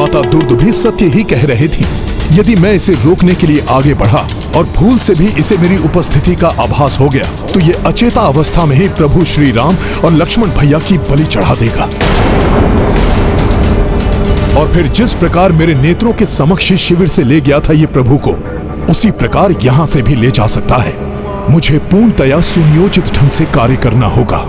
माता दुर्द भी सत्य ही कह रहे थी। यदि मैं इसे रोकने के लिए आगे बढ़ा और भूल से भी इसे मेरी उपस्थिति का आभास हो गया तो ये अचेता अवस्था में ही प्रभु श्री राम और लक्ष्मण भैया की बलि चढ़ा देगा। और फिर जिस प्रकार मेरे नेत्रों के समक्ष शिविर से ले गया था ये प्रभु को, उसी प्रकार यहां से भी ले जा सकता है। मुझे पूर्णतया सुनियोजित ढंग से कार्य करना होगा।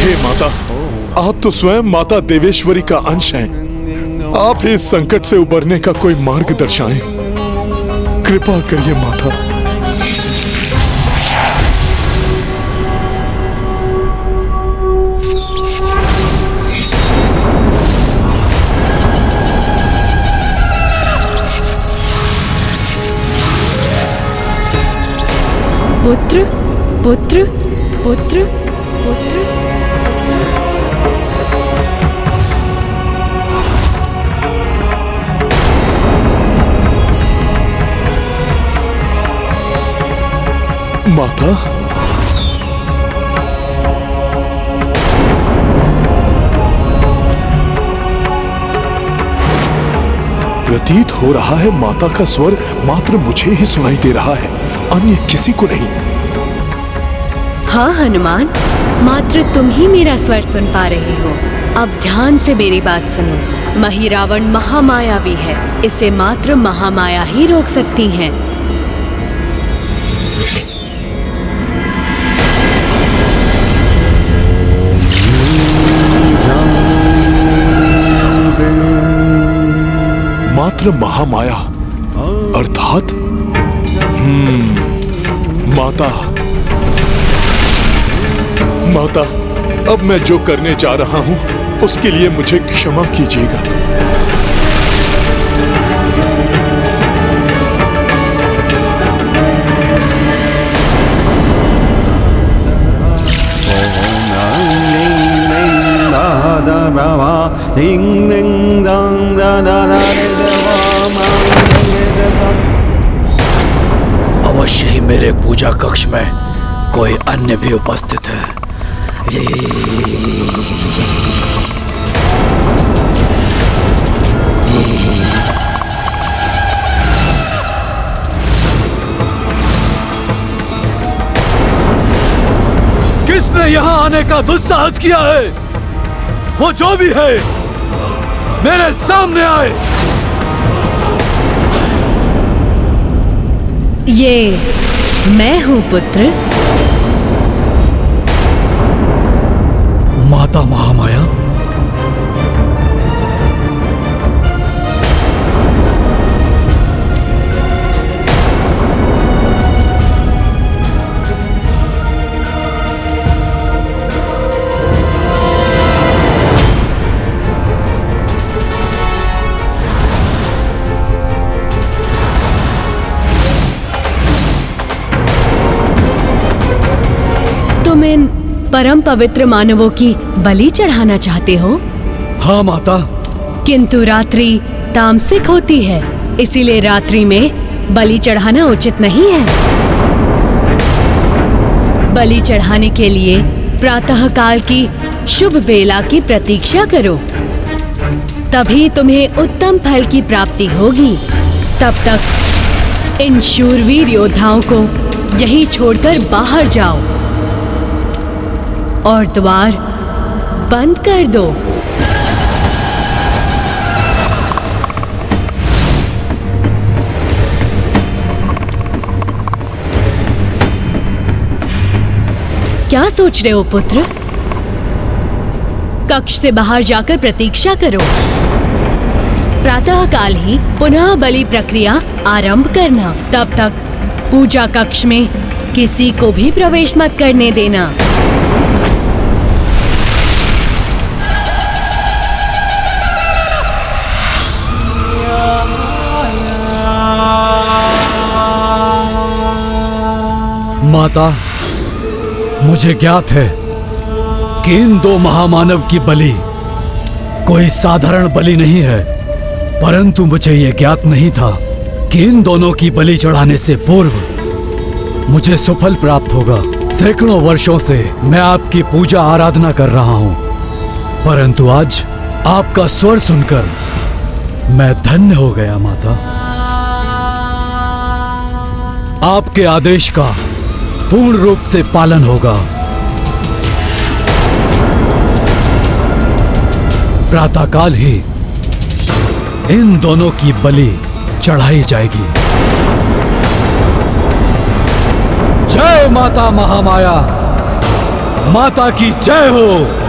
हे माता, आप तो स्वयं माता देवेश्वरी का अंश हैं। आप ही इस संकट से उबरने का कोई मार्ग दर्शाएं। कृपा करिए माता। पुत्र पुत्र पुत्र पुत्र। माता, प्रतीत हो रहा है माता का स्वर मात्र मुझे ही सुनाई दे रहा है, अन्य किसी को नहीं। हाँ हनुमान, मात्र तुम ही मेरा स्वर सुन पा रहे हो। अब ध्यान से मेरी बात सुनो। महिरावण महामायावी है, इसे मात्र महामाया ही रोक सकती है। मात्र महामाया अर्थात माता, अब मैं जो करने जा रहा हूं उसके लिए मुझे क्षमा कीजिएगा। अवश्य ही मेरे पूजा कक्ष में कोई अन्य भी उपस्थित है। किसने यहाँ आने का दुस्साहस किया है? वो जो भी है मेरे सामने आए। ये मैं हूँ पुत्र। माता महामाया, तुम इन परम पवित्र मानवों की बलि चढ़ाना चाहते हो? हाँ माता। किंतु रात्रि तामसिक होती है, इसीलिए रात्रि में बलि चढ़ाना उचित नहीं है। बलि चढ़ाने के लिए प्रातः काल की शुभ बेला की प्रतीक्षा करो, तभी तुम्हें उत्तम फल की प्राप्ति होगी। तब तक इन शूरवीर योद्धाओं को यहीं छोड़कर बाहर जाओ और द्वार बंद कर दो। क्या सोच रहे हो पुत्र? कक्ष से बाहर जाकर प्रतीक्षा करो। प्रातः काल ही पुनः बलि प्रक्रिया आरंभ करना। तब तक पूजा कक्ष में किसी को भी प्रवेश मत करने देना। माता, मुझे ज्ञात है कि इन दो महामानव की बलि कोई साधारण बलि नहीं है। परंतु मुझे यह ज्ञात नहीं था कि इन दोनों की बलि चढ़ाने से पूर्व मुझे सुफल प्राप्त होगा। सैकड़ों वर्षों से मैं आपकी पूजा आराधना कर रहा हूँ, परंतु आज आपका स्वर सुनकर मैं धन्य हो गया माता। आपके आदेश का पूर्ण रूप से पालन होगा। प्रातःकाल ही इन दोनों की बलि चढ़ाई जाएगी। जय माता महामाया, माता की जय हो।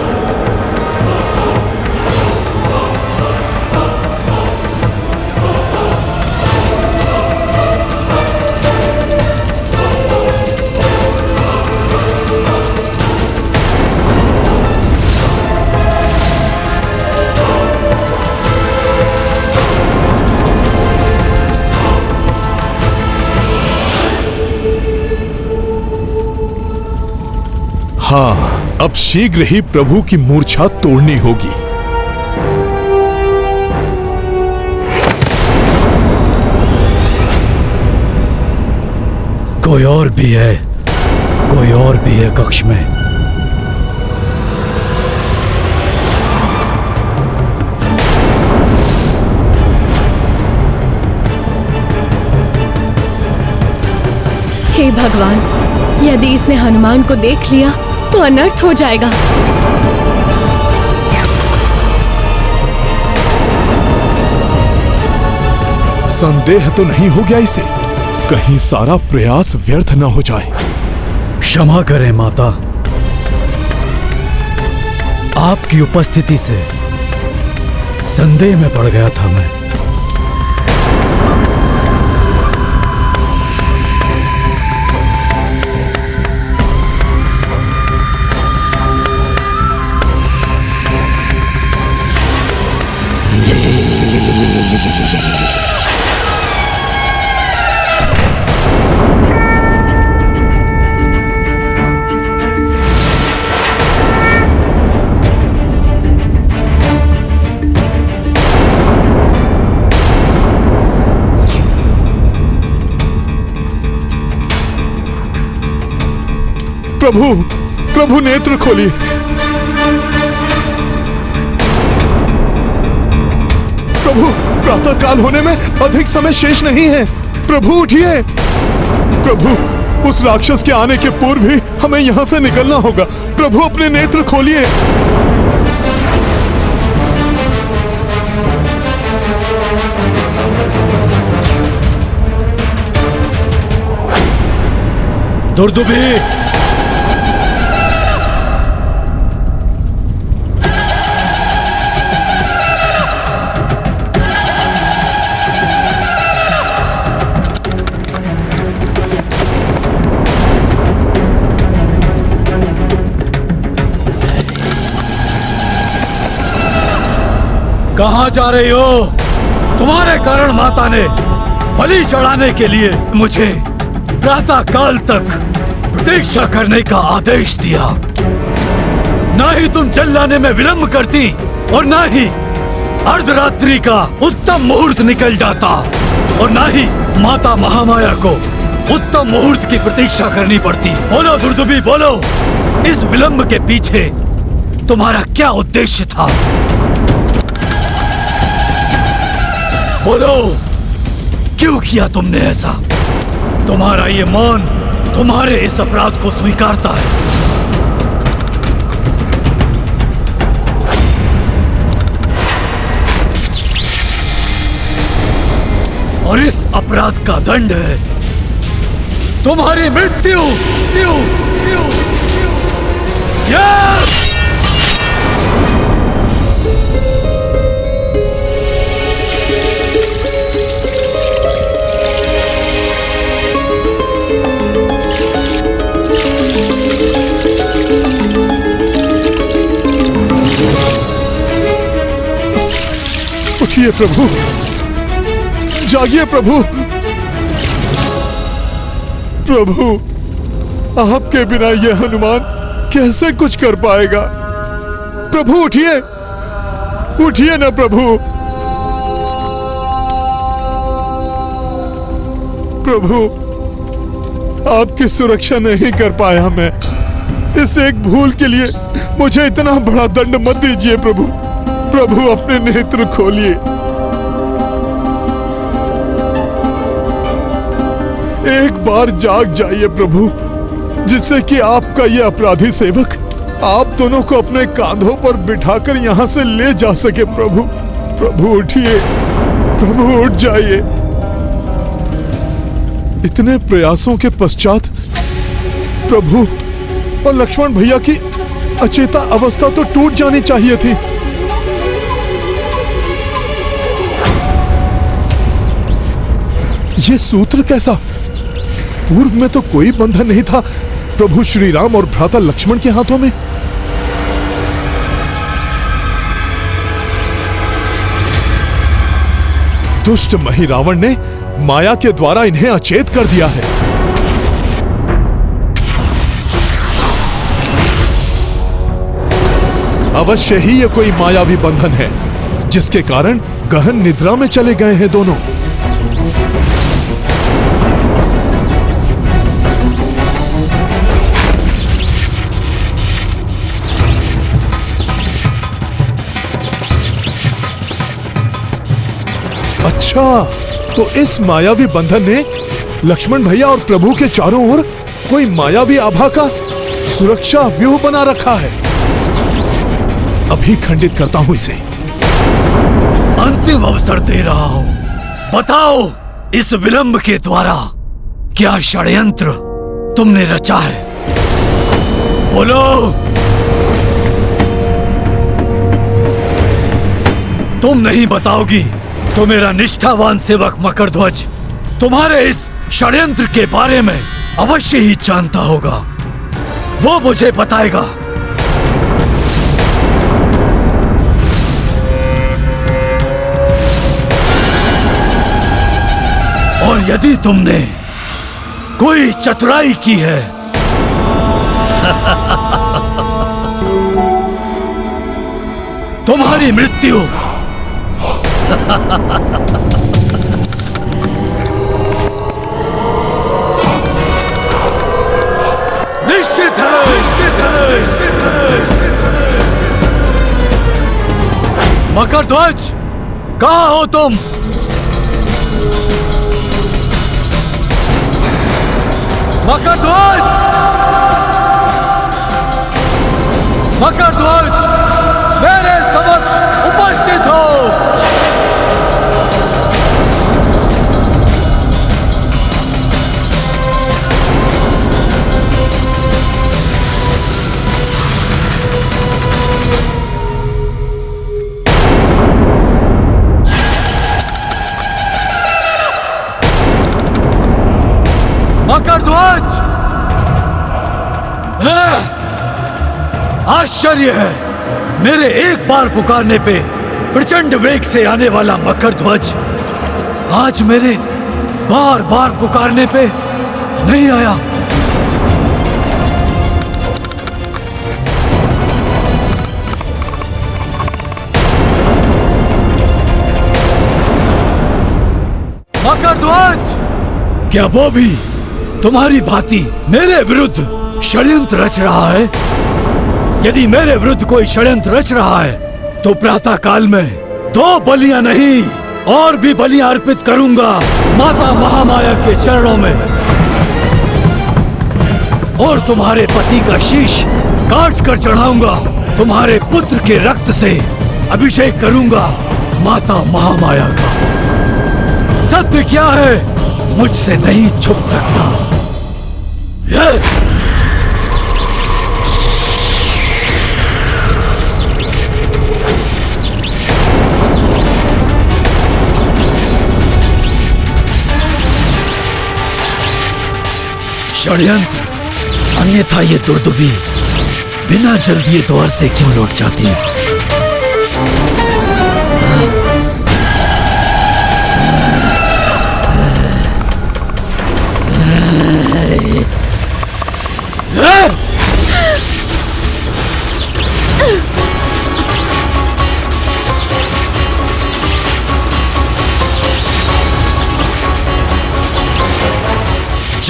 हाँ, अब शीघ्र ही प्रभु की मूर्छा तोड़नी होगी। कोई और भी है, कोई और भी है कक्ष में। हे भगवान, यदि इसने हनुमान को देख लिया तो अनर्थ हो जाएगा। संदेह तो नहीं हो गया इसे? कहीं सारा प्रयास व्यर्थ न हो जाए। क्षमा करें माता, आपकी उपस्थिति से संदेह में पड़ गया था मैं। प्रभु, प्रभु नेत्र खोलिए। प्रभु, प्रातःकाल होने में अधिक समय शेष नहीं है। प्रभु उठिए। प्रभु, उस राक्षस के आने के पूर्व ही हमें यहाँ से निकलना होगा। प्रभु, अपने नेत्र खोलिए। दुर्दुभी, कहां जा रही हो? तुम्हारे कारण माता ने बलि चढ़ाने के लिए मुझे प्रातः काल तक प्रतीक्षा करने का आदेश दिया। ना ही तुम चल जाने में विलंब करती और ना ही अर्धरात्रि का उत्तम मुहूर्त निकल जाता और ना ही माता महामाया को उत्तम मुहूर्त की प्रतीक्षा करनी पड़ती। बोलो दुर्दुभी, बोलो, इस विलंब के पीछे तुम्हारा क्या उद्देश्य था? बोलो, क्यों किया तुमने ऐसा? तुम्हारा ये मौन तुम्हारे इस अपराध को स्वीकारता है। और इस अपराध का दंड है तुम्हारी मृत्यु। उठिए प्रभु, जागिए प्रभु। प्रभु, आपके बिना यह हनुमान कैसे कुछ कर पाएगा? प्रभु उठिए, उठिए ना प्रभु। प्रभु, आपकी सुरक्षा नहीं कर पाया मैं। इस एक भूल के लिए मुझे इतना बड़ा दंड मत दीजिए प्रभु। प्रभु अपने नेत्र खोलिए। एक बार जाग जाइए प्रभु, जिससे कि आपका ये अपराधी सेवक आप दोनों को अपने कांधों पर बिठाकर यहाँ से ले जा सके। प्रभु, प्रभु उठिए, प्रभु उठ जाइए। इतने प्रयासों के पश्चात प्रभु और लक्ष्मण भैया की अचेता अवस्था तो टूट जानी चाहिए थी। ये सूत्र कैसा? पूर्व में तो कोई बंधन नहीं था प्रभु श्री राम और भ्राता लक्ष्मण के हाथों में। दुष्ट मही रावण ने माया के द्वारा इन्हें अचेत कर दिया है। अवश्य ही ये कोई मायावी बंधन है, जिसके कारण गहन निद्रा में चले गए हैं दोनों। अच्छा, तो इस मायावी बंधन ने लक्ष्मण भैया और प्रभु के चारों ओर कोई मायावी आभा का सुरक्षा व्यूह बना रखा है। अभी खंडित करता हूं इसे। अंतिम अवसर दे रहा हूं। बताओ, इस विलंब के द्वारा क्या षड्यंत्र तुमने रचा है? बोलो। तुम नहीं बताओगी तो मेरा निष्ठावान सेवक मकरध्वज तुम्हारे इस षड्यंत्र के बारे में अवश्य ही जानता होगा। वो मुझे बताएगा। और यदि तुमने कोई चतुराई की है तुम्हारी मृत्यु निश्चित है, निश्चित है, निश्चित है। मकरध्वज, कहाँ हो तुम? मकरध्वज, मकरध्वज, मेरे समक्ष उपस्थित हो। मकरध्वज, आश्चर्य है, मेरे एक बार पुकारने पे प्रचंड वेग से आने वाला मकरध्वज आज मेरे बार बार पुकारने पे नहीं आया। मकरध्वज, क्या वो भी तुम्हारी भांति मेरे विरुद्ध षड्यंत्र रच रहा है? यदि मेरे विरुद्ध कोई षड्यंत्र रच रहा है तो प्रातः काल में 2 बलियां नहीं और भी बलियां अर्पित करूंगा माता महामाया के चरणों में, और तुम्हारे पति का शीश काट कर चढ़ाऊंगा। तुम्हारे पुत्र के रक्त से अभिषेक करूंगा माता महामाया का। सत्य क्या है मुझसे नहीं छुप सकता। षड्यंत्र, अन्यथा ये दुर्दुबी बिना जल दिए द्वार से क्यों लौट जाती है?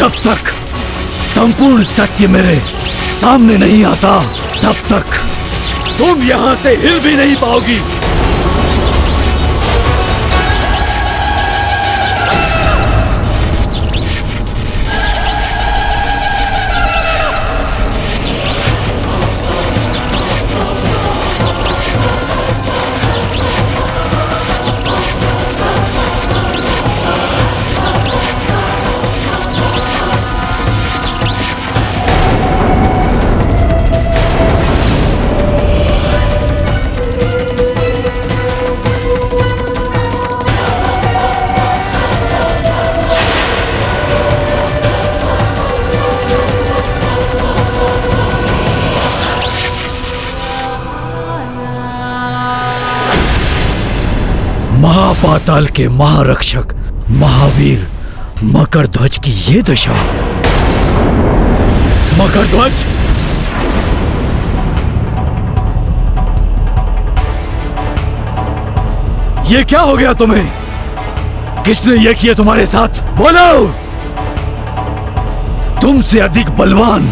जब तक संपूर्ण सत्य मेरे सामने नहीं आता तब तक तुम यहां से हिल भी नहीं पाओगी। महापाताल के महारक्षक महावीर मकरध्वज की ये दशा। मकरध्वज, ये क्या हो गया तुम्हें? किसने ये किया तुम्हारे साथ? बोलो। तुमसे अधिक बलवान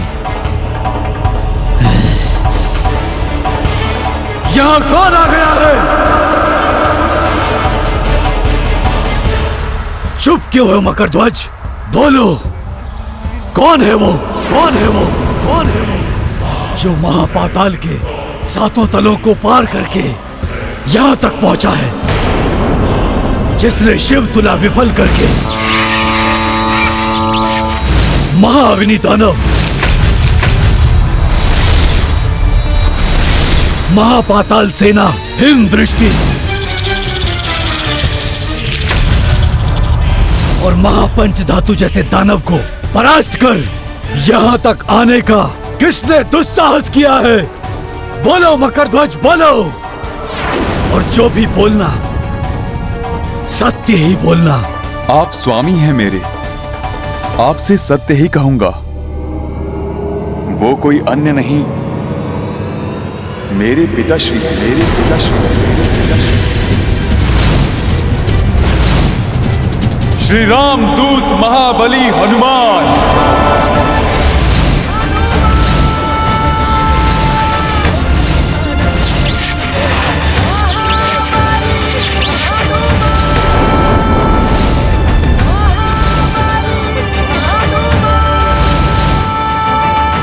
यहां कौन आ गया है? चुप क्यों हो मकरध्वज? बोलो, कौन है वो? कौन है वो? कौन है वो जो महापाताल के सातों तलों को पार करके यहां तक पहुंचा है? जिसने शिव तुला विफल करके महाअग्नि दानव, महापाताल सेना हिम दृष्टि और महापंच धातु जैसे दानव को परास्त कर यहां तक आने का किसने दुस्साहस किया है? बोलो मकरध्वज, बोलो। और जो भी बोलना सत्य ही बोलना। आप स्वामी हैं मेरे, आपसे सत्य ही कहूंगा। वो कोई अन्य नहीं, मेरे पिताश्री, मेरे पिताश्री, मेरे पिताश्री श्री राम दूत महाबली हनुमान।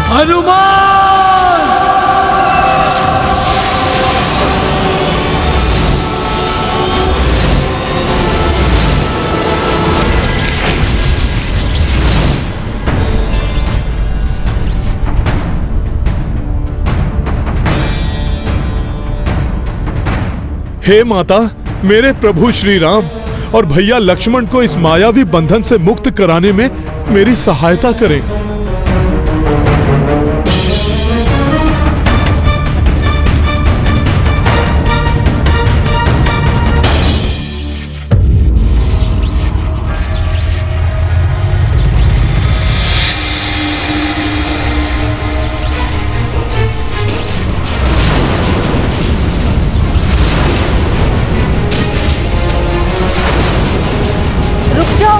हनुमान! हे माता, मेरे प्रभु श्री राम और भैया लक्ष्मण को इस मायावी बंधन से मुक्त कराने में मेरी सहायता करें।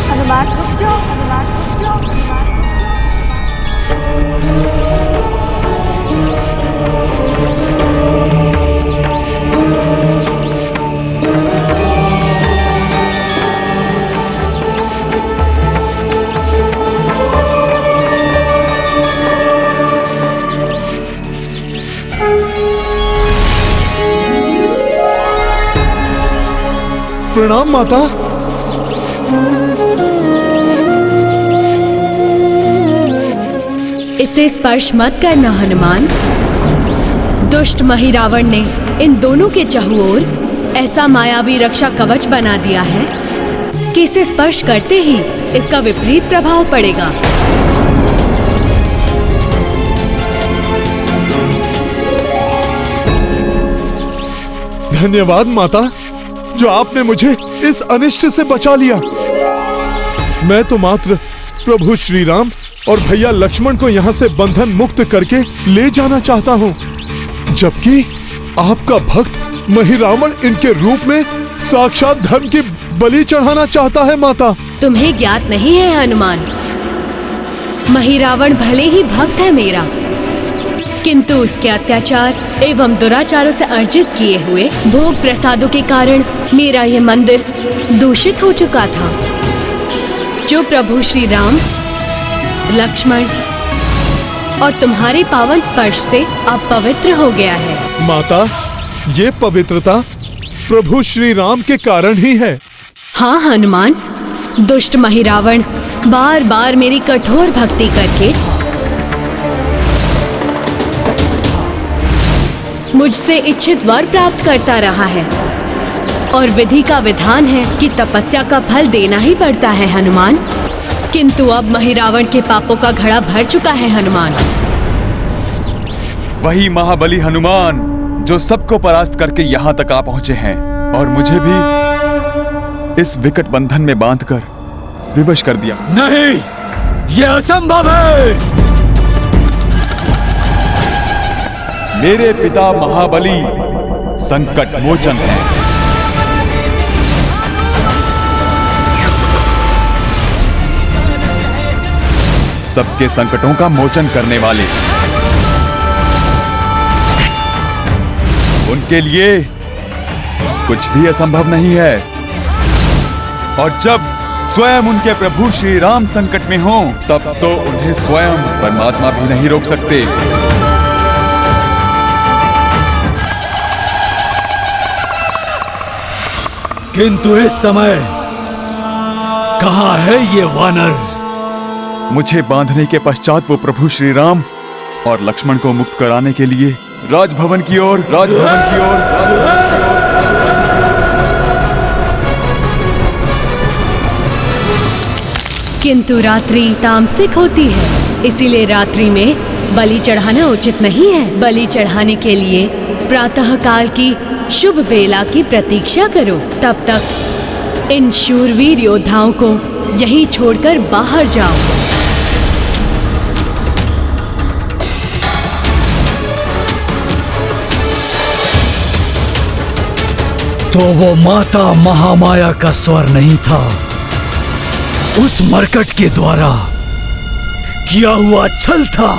हनुमान, रुक जाओ हनुमान, रुक जाओ हनुमान। प्रणाम माता। इसे स्पर्श मत करना हनुमान। दुष्ट महिरावण ने इन दोनों के चहुओर ऐसा मायावी रक्षा कवच बना दिया है कि इसे स्पर्श करते ही इसका विपरीत प्रभाव पड़ेगा। धन्यवाद माता, जो आपने मुझे इस अनिष्ट से बचा लिया। मैं तो मात्र प्रभु श्री राम और भैया लक्ष्मण को यहाँ से बंधन मुक्त करके ले जाना चाहता हूँ, जबकि आपका भक्त महिरावण इनके रूप में साक्षात धर्म की बलि चढ़ाना चाहता है। माता, तुम्हें ज्ञात नहीं है हनुमान, महिरावण भले ही भक्त है मेरा, किंतु उसके अत्याचार एवं दुराचारों से अर्जित किए हुए भोग प्रसादों के कारण मेरा यह मंदिर दूषित हो चुका था, जो प्रभु श्री राम, लक्ष्मण और तुम्हारे पावन स्पर्श से अब पवित्र हो गया है। माता, ये पवित्रता प्रभु श्री राम के कारण ही है। हाँ हनुमान, दुष्ट महिरावण बार बार मेरी कठोर भक्ति करके मुझसे इच्छित वर प्राप्त करता रहा है, और विधि का विधान है कि तपस्या का फल देना ही पड़ता है हनुमान। किंतु अब महिरावण के पापों का घड़ा भर चुका है हनुमान। वही महाबली हनुमान जो सबको परास्त करके यहाँ तक आ पहुंचे हैं और मुझे भी इस विकट बंधन में बांधकर विवश कर दिया। नहीं, ये असंभव है। मेरे पिता महाबली संकट मोचन हैं। सबके संकटों का मोचन करने वाले। उनके लिए कुछ भी असंभव नहीं है, और जब स्वयं उनके प्रभु श्री राम संकट में हों, तब तो उन्हें स्वयं परमात्मा भी नहीं रोक सकते। किंतु इस समय कहाँ है ये वानर? मुझे बांधने के पश्चात वो प्रभु श्री राम और लक्ष्मण को मुक्त कराने के लिए राजभवन की ओर किंतु रात्रि तामसिक होती है, इसीलिए रात्रि में बलि चढ़ाना उचित नहीं है। बलि चढ़ाने के लिए प्रातः काल की शुभ बेला की प्रतीक्षा करो। तब तक इन शूरवीर योद्धाओं को यहीं छोड़कर बाहर जाओ। तो वो माता महामाया का स्वर नहीं था, उस मरकट के द्वारा किया हुआ छल था।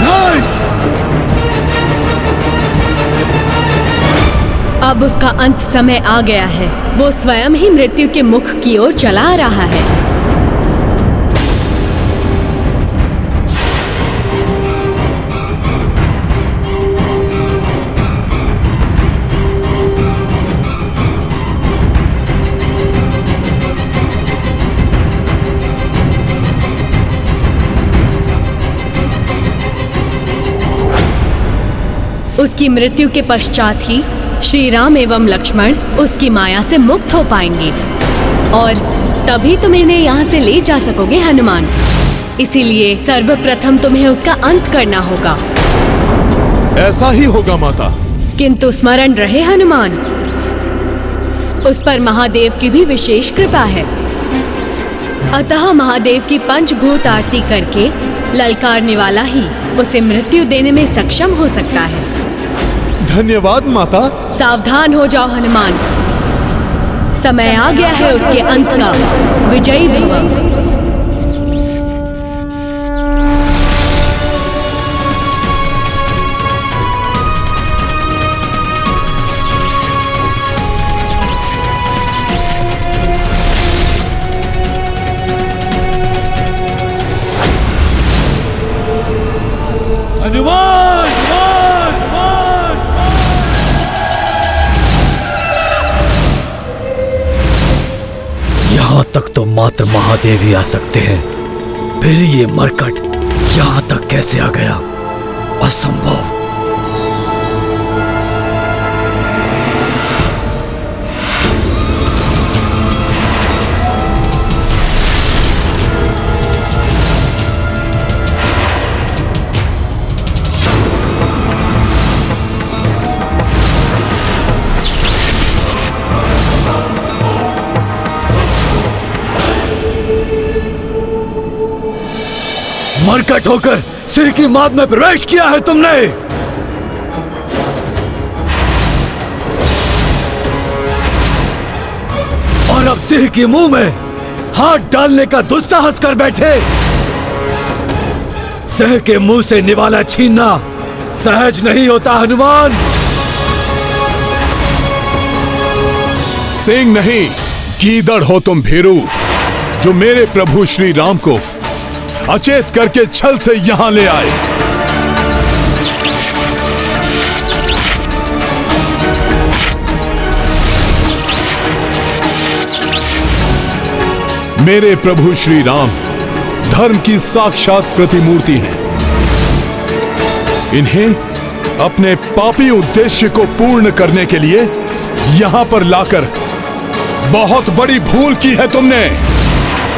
नहीं! अब उसका अंत समय आ गया है। वो स्वयं ही मृत्यु के मुख की ओर चला रहा है। उसकी मृत्यु के पश्चात ही श्री राम एवं लक्ष्मण उसकी माया से मुक्त हो पाएंगे, और तभी तुम इन्हें यहाँ से ले जा सकोगे हनुमान। इसीलिए सर्वप्रथम तुम्हें उसका अंत करना होगा। ऐसा ही होगा माता। किंतु स्मरण रहे हनुमान, उस पर महादेव की भी विशेष कृपा है। अतः महादेव की पंचभूत आरती करके ललकारने वाला ही उसे मृत्यु देने में सक्षम हो सकता है। धन्यवाद माता। सावधान हो जाओ हनुमान, समय आ गया है उसके अंत का। विजयी भव। हनुमान! यहाँ तक तो मात्र महादेव ही आ सकते हैं, फिर ये मरकट यहाँ तक कैसे आ गया? असंभव। मरकट होकर सिर की मात में प्रवेश किया है तुमने। और अब सिंह के मुंह में हाथ डालने का दुस्साहस कर बैठे। सिंह के मुंह से निवाला छीनना सहज नहीं होता हनुमान। सिंह नहीं, गीदड़ हो तुम भीरू, जो मेरे प्रभु श्री राम को अचेत करके छल से यहां ले आए। मेरे प्रभु श्री राम धर्म की साक्षात प्रतिमूर्ति हैं। इन्हें अपने पापी उद्देश्य को पूर्ण करने के लिए यहां पर लाकर बहुत बड़ी भूल की है तुमने।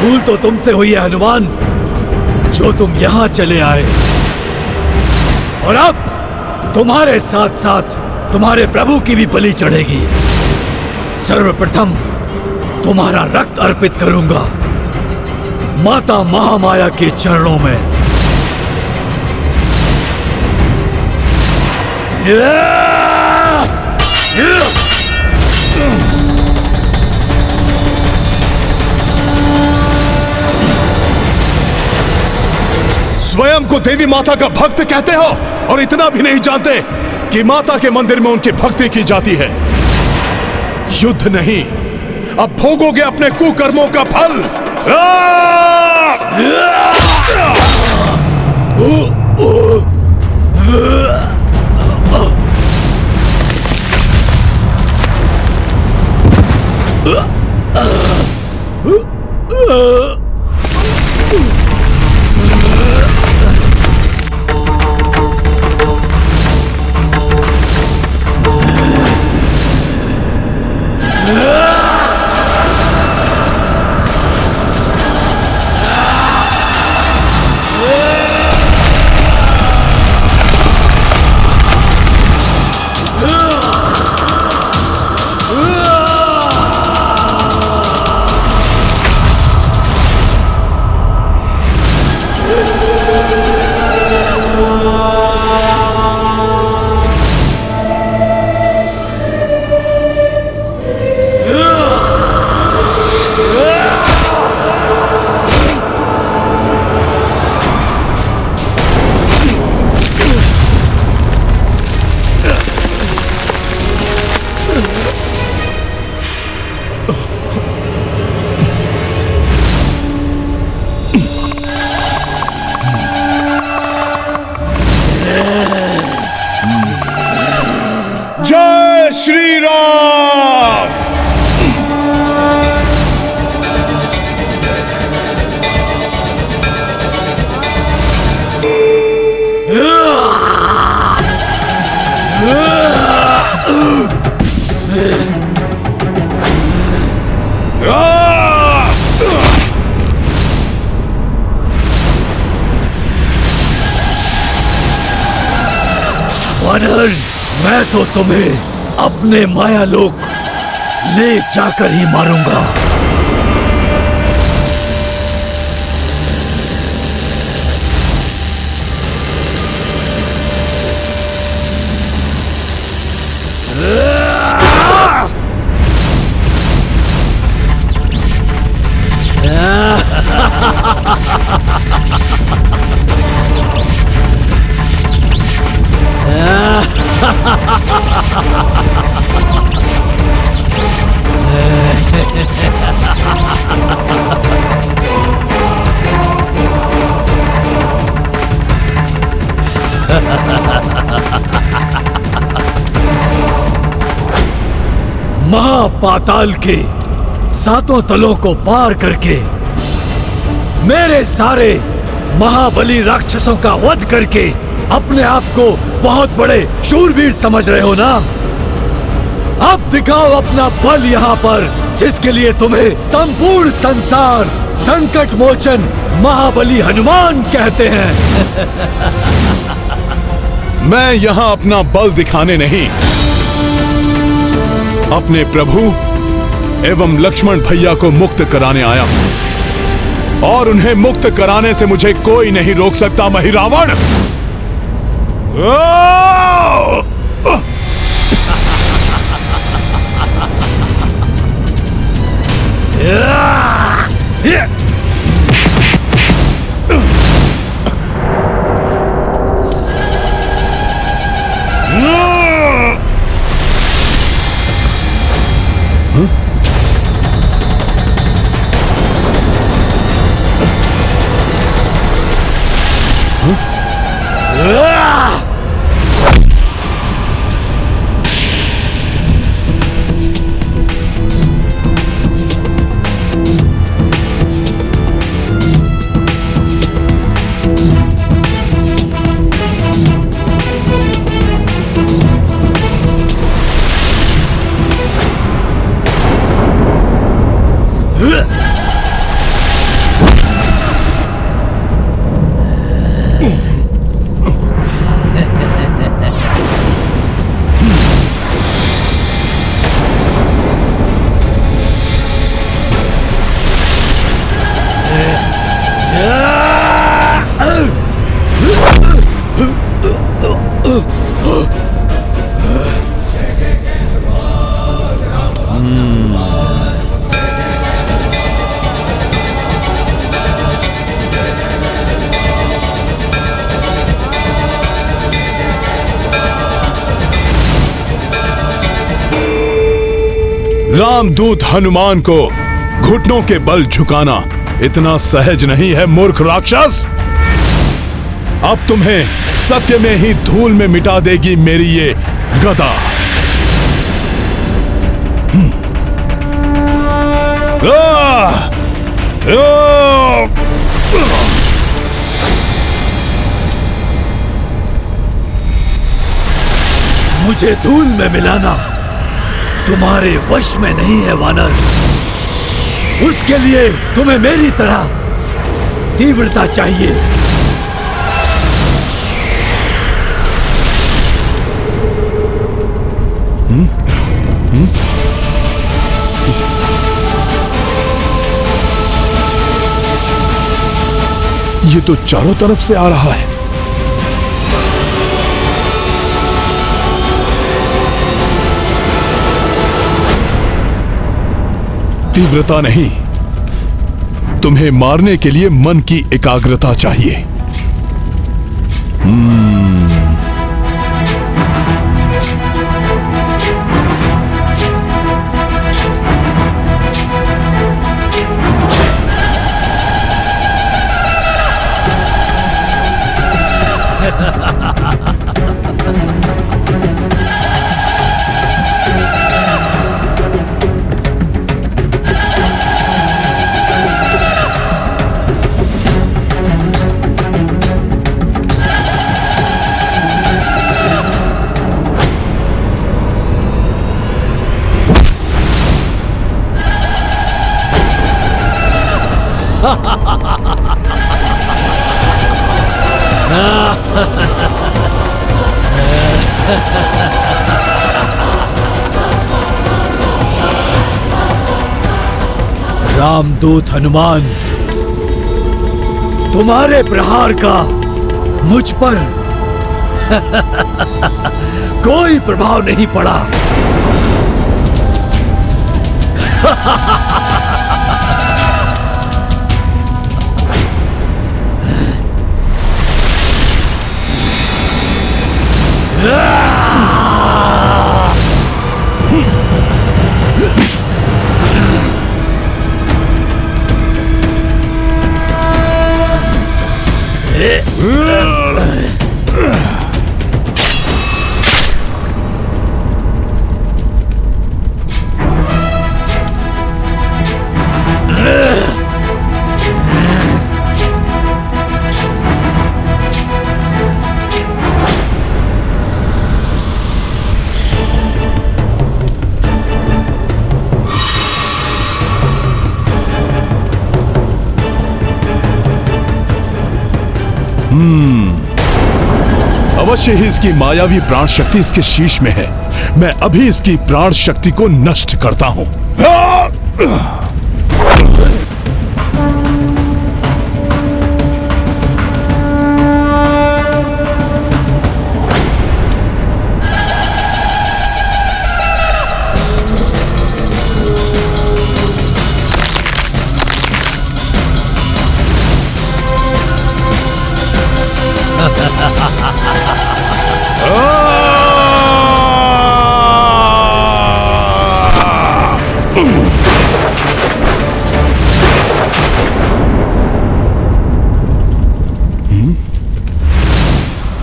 भूल तो तुमसे हुई है हनुमान, जो तुम यहां चले आए, और अब तुम्हारे साथ साथ तुम्हारे प्रभु की भी बलि चढ़ेगी। सर्वप्रथम तुम्हारा रक्त अर्पित करूंगा माता महामाया के चरणों में। स्वयं को देवी माता का भक्त कहते हो और इतना भी नहीं जानते कि माता के मंदिर में उनकी भक्ति की जाती है। युद्ध नहीं, अब भोगोगे अपने कुकर्मों का फल। जय श्री राम। वानर, मैं तो तुम्हें अपने माया लोक ले जाकर ही मारूंगा। महापाताल के सातों तलों को पार करके मेरे सारे महाबली राक्षसों का वध करके अपने आप को बहुत बड़े शूरवीर समझ रहे हो ना? अब दिखाओ अपना बल यहाँ पर, जिसके लिए तुम्हें संपूर्ण संसार संकट मोचन महाबली हनुमान कहते हैं। मैं यहाँ अपना बल दिखाने नहीं, अपने प्रभु एवं लक्ष्मण भैया को मुक्त कराने आया हूं, और उन्हें मुक्त कराने से मुझे कोई नहीं रोक सकता। महिरावण, रामदूत हनुमान को घुटनों के बल झुकाना इतना सहज नहीं है, मूर्ख राक्षस। अब तुम्हें सत्य में ही धूल में मिटा देगी मेरी ये गदा। मुझे धूल में मिलाना तुम्हारे वश में नहीं है वानर। उसके लिए तुम्हें मेरी तरह तीव्रता चाहिए। ये तो चारों तरफ से आ रहा है। तीव्रता नहीं, तुम्हें मारने के लिए मन की एकाग्रता चाहिए। रामदूत हनुमान, तुम्हारे प्रहार का मुझ पर कोई प्रभाव नहीं पड़ा। अवश्य ही इसकी मायावी प्राण शक्ति इसके शीश में है। मैं अभी इसकी प्राण शक्ति को नष्ट करता हूं।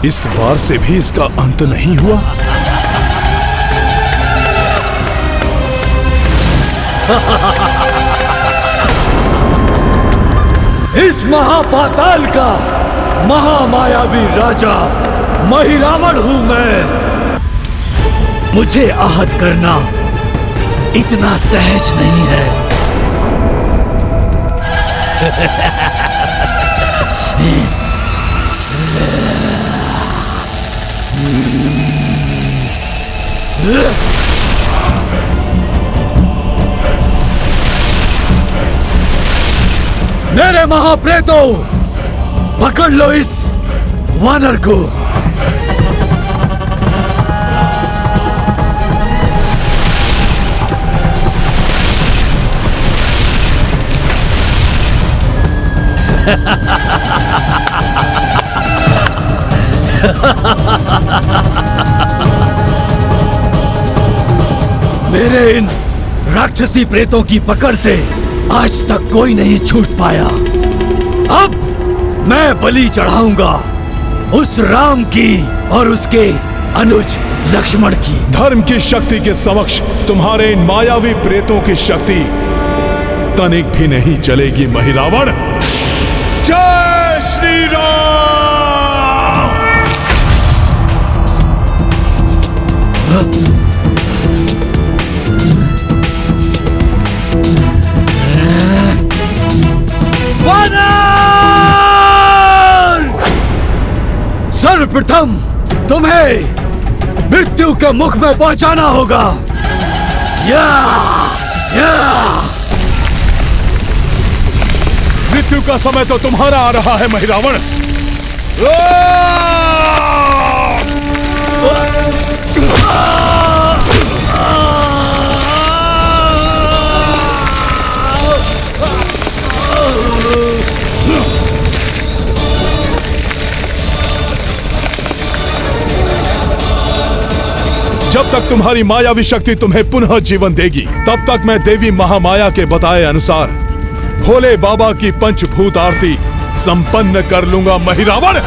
इस बार से भी इसका अंत नहीं हुआ। इस महापाताल का महामायावी राजा महिरावण हूं मैं। मुझे आहत करना इतना सहज नहीं है। मेरे महाप्रेतों, पकड़ लो इस वानर को। मेरे इन राक्षसी प्रेतों की पकड़ से आज तक कोई नहीं छूट पाया। अब मैं बलि चढ़ाऊंगा उस राम की और उसके अनुज लक्ष्मण की। धर्म की शक्ति के समक्ष तुम्हारे इन मायावी प्रेतों की शक्ति तनिक भी नहीं चलेगी महिरावण। जय श्री राम। सर्वप्रथम तुम्हें मृत्यु के मुख में पहुंचाना होगा। या, या। मृत्यु का समय तो तुम्हारा आ रहा है महिरावण। जब तक तुम्हारी मायावी शक्ति तुम्हें पुनः जीवन देगी, तब तक मैं देवी महामाया के बताए अनुसार भोले बाबा की पंचभूत आरती संपन्न कर लूंगा महिरावण।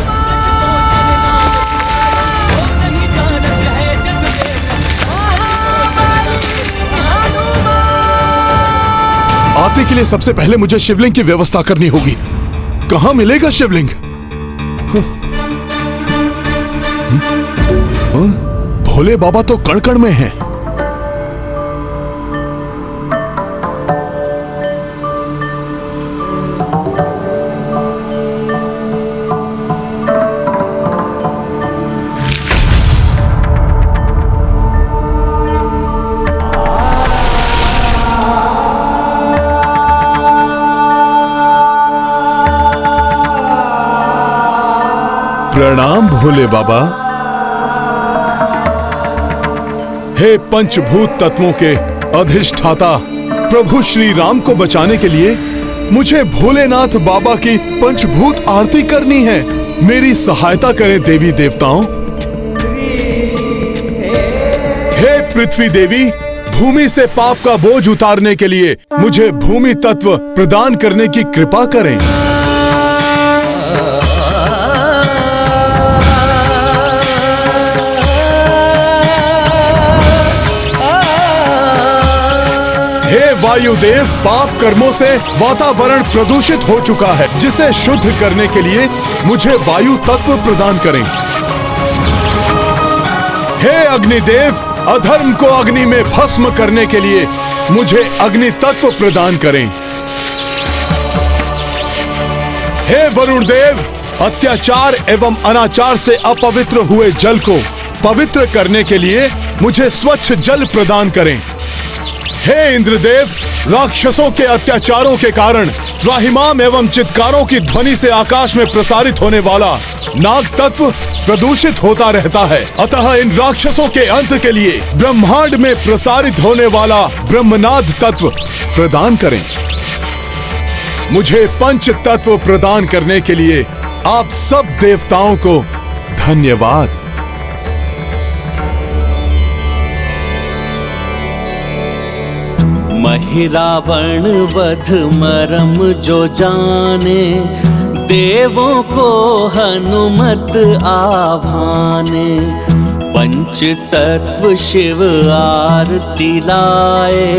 आरती के लिए सबसे पहले मुझे शिवलिंग की व्यवस्था करनी होगी। कहां मिलेगा शिवलिंग? भोले बाबा तो कण कण में हैं। प्रणाम भोले बाबा। हे पंचभूत तत्वों के अधिष्ठाता, प्रभु श्री राम को बचाने के लिए मुझे भोलेनाथ बाबा की पंचभूत आरती करनी है। मेरी सहायता करें देवी देवताओं। हे पृथ्वी देवी, भूमि से पाप का बोझ उतारने के लिए मुझे भूमि तत्व प्रदान करने की कृपा करें। हे वायुदेव, पाप कर्मों से वातावरण प्रदूषित हो चुका है, जिसे शुद्ध करने के लिए मुझे वायु तत्व प्रदान करें। हे अग्निदेव, अधर्म को अग्नि में भस्म करने के लिए मुझे अग्नि तत्व प्रदान करें। हे वरुण देव, अत्याचार एवं अनाचार से अपवित्र हुए जल को पवित्र करने के लिए मुझे स्वच्छ जल प्रदान करें। हे इंद्रदेव, राक्षसों के अत्याचारों के कारण त्राहिमाम एवं चित्कारों की ध्वनि से आकाश में प्रसारित होने वाला नाग तत्व प्रदूषित होता रहता है। अतः इन राक्षसों के अंत के लिए ब्रह्मांड में प्रसारित होने वाला ब्रह्मनाद तत्व प्रदान करें। मुझे पंच तत्व प्रदान करने के लिए आप सब देवताओं को धन्यवाद। महिरावण वध मरम जो जाने, देवों को हनुमत आभाने, पंच तत्व शिव आरती लाए।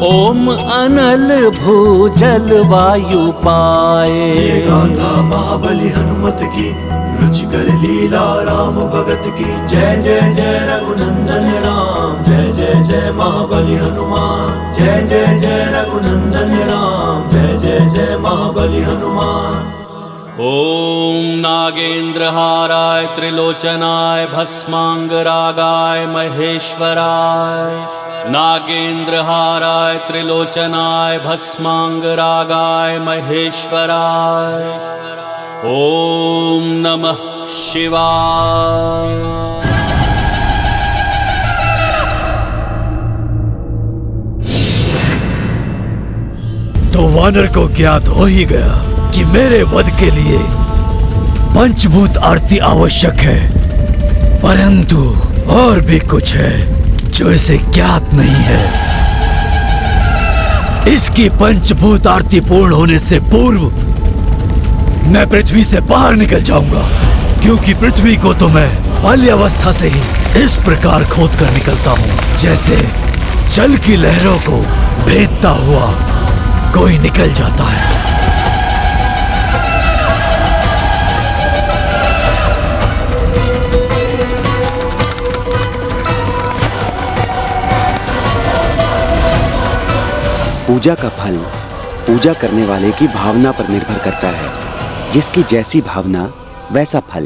ओम अनल भूजल वायु पाए। गाथा महाबली हनुमत की, रुचिकर लीला राम भगत की। जय जय जय रघुनंदन राम, जय जय जय महाबली हनुमान। जय जय जय रघुनंदन राम, जय जय जय महाबली हनुमान। ओम नागेंद्रहाराय त्रिलोचनाय भस्मांगरागाय महेश्वराय। नागेंद्रहाराय त्रिलोचनाय भस्मांगरागाय महेश्वराय। ओम नमः शिवाय। तो वानर को ज्ञात हो ही गया कि मेरे वध के लिए पंचभूत आरती आवश्यक है, परंतु और भी कुछ है जो इसे ज्ञात नहीं है। इसकी पंचभूत आरती पूर्ण होने से पूर्व मैं पृथ्वी से बाहर निकल जाऊंगा, क्योंकि पृथ्वी को तो मैं बाल्यावस्था से ही इस प्रकार खोद कर निकलता हूँ, जैसे जल की लहरों को भेदता हुआ कोई निकल जाता है। पूजा का फल पूजा करने वाले की भावना पर निर्भर करता है। जिसकी जैसी भावना वैसा फल।